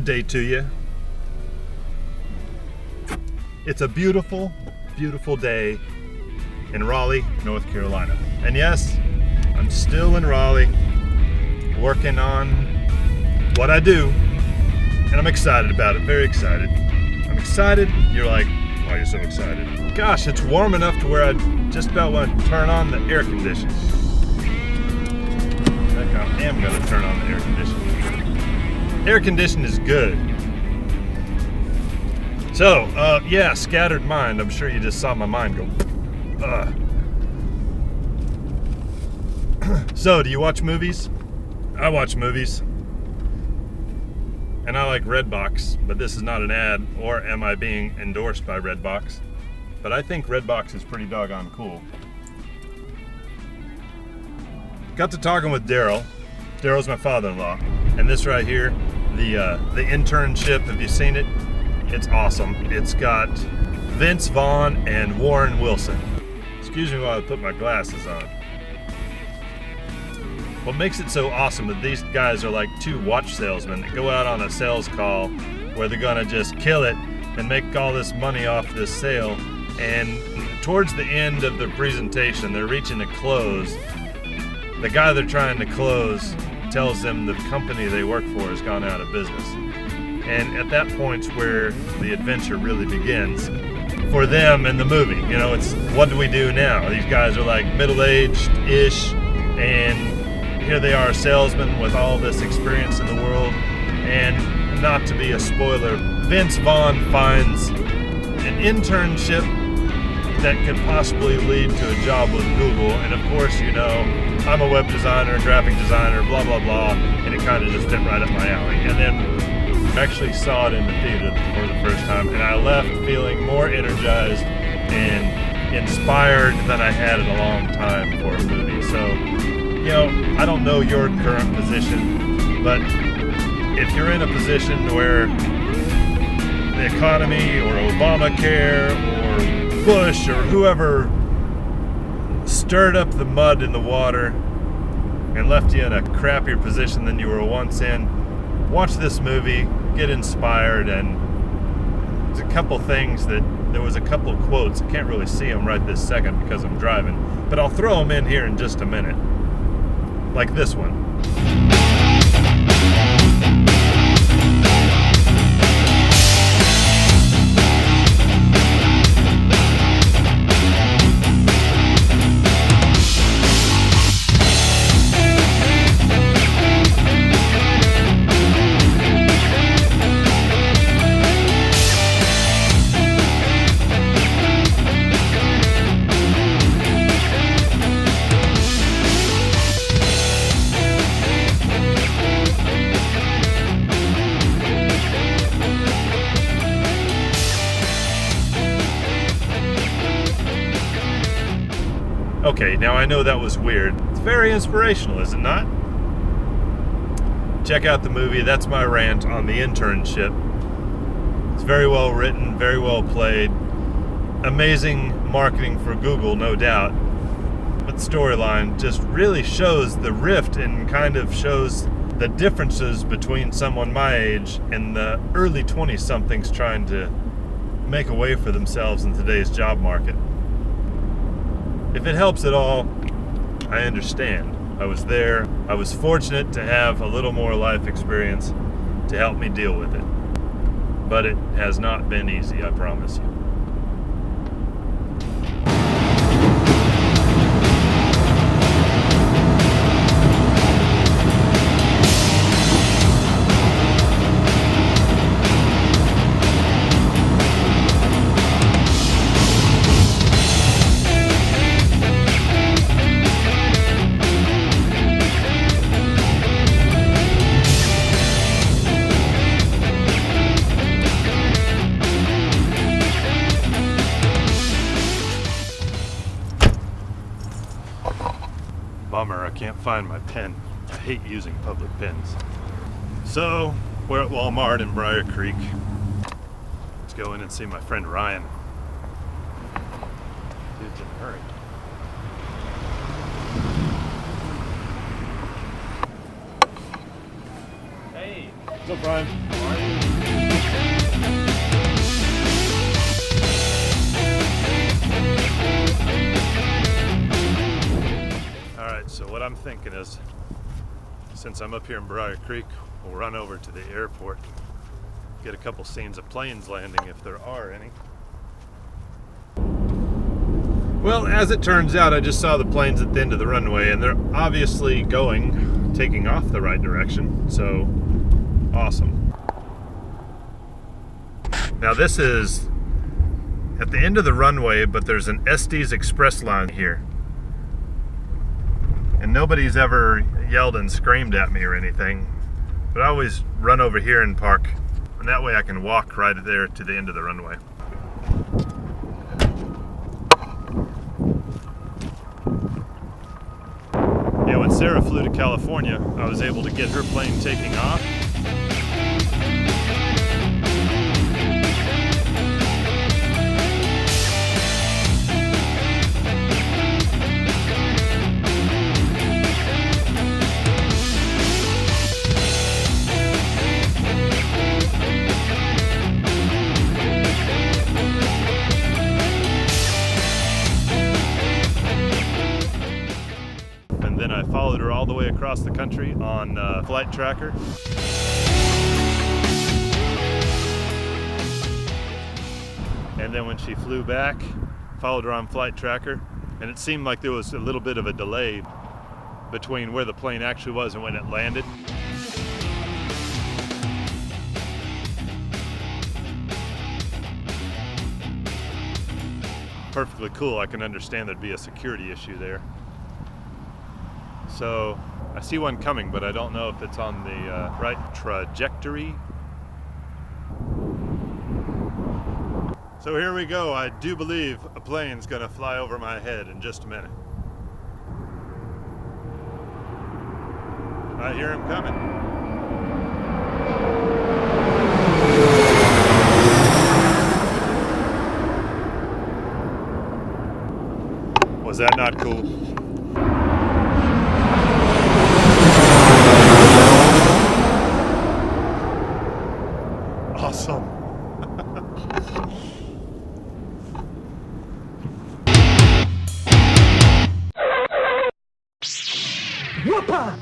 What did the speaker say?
day to you. It's a beautiful, beautiful day in Raleigh, North Carolina. And yes, I'm still in Raleigh, working on what I do, and I'm excited about it, very excited. I'm excited. You're like, why are you so excited? Gosh, it's warm enough to where I just about want to turn on the air conditioning. Heck, I am going to turn on the air conditioning. Air conditioning is good. So, yeah, scattered mind. I'm sure you just saw my mind go, So, do you watch movies? I watch movies. And I like RedBox, but this is not an ad, or am I being endorsed by RedBox? But I think RedBox is pretty doggone cool. Got to talking with Daryl. Daryl's my father-in-law. And this right here, the Internship, have you seen it? It's awesome. It's got Vince Vaughn and Warren Wilson. Excuse me while I put my glasses on. What makes it so awesome is these guys are like two watch salesmen that go out on a sales call where they're gonna just kill it and make all this money off this sale. And towards the end of their presentation, they're reaching a close. The guy they're trying to close tells them the company they work for has gone out of business. And at that point's where the adventure really begins for them in the movie. You know, it's what do we do now? These guys are like middle-aged-ish, and here they are, salesmen with all this experience in the world. And not to be a spoiler, Vince Vaughn finds an internship that could possibly lead to a job with Google. And of course, you know, I'm a web designer, graphic designer, blah, blah, blah. And it kind of just fit right up my alley. And then actually saw it in the theater for the first time, and I left feeling more energized and inspired than I had in a long time for a movie. So, you know, I don't know your current position, but if you're in a position where the economy or Obamacare or Bush or whoever stirred up the mud in the water and left you in a crappier position than you were once in, watch this movie, get inspired. And there's a couple things there was a couple of quotes. I can't really see them right this second because I'm driving, but I'll throw them in here in just a minute. Like this one. Okay, now I know that was weird. It's very inspirational, is it not? Check out the movie. That's my rant on the internship. It's very well written, very well played. Amazing marketing for Google, no doubt. But the storyline just really shows the rift and kind of shows the differences between someone my age and the early 20-somethings trying to make a way for themselves in today's job market. If it helps at all, I understand. I was there. I was fortunate to have a little more life experience to help me deal with it. But it has not been easy, I promise you. Bummer, I can't find my pen. I hate using public pens. So, we're at Walmart in Briar Creek. Let's go in and see my friend Ryan. Dude's in a hurry. Hey, What's up, Brian? How are you? All right, so what I'm thinking is, since I'm up here in Briar Creek, we'll run over to the airport, get a couple scenes of planes landing if there are any. Well, as it turns out, I just saw the planes at the end of the runway, and they're obviously taking off the right direction, so awesome. Now this is at the end of the runway, but there's an Estes Express line here. And nobody's ever yelled and screamed at me or anything, but I always run over here and park, and that way I can walk right there to the end of the runway. Yeah, when Sarah flew to California, I was able to get her plane taking off. Then I followed her all the way across the country on Flight Tracker. And then when she flew back, followed her on Flight Tracker, and it seemed like there was a little bit of a delay between where the plane actually was and when it landed. Perfectly cool. I can understand there'd be a security issue there. So I see one coming, but I don't know if it's on the right trajectory. So here we go. I do believe a plane's gonna fly over my head in just a minute. I hear him coming. Was that not cool? Awesome. Whoopa!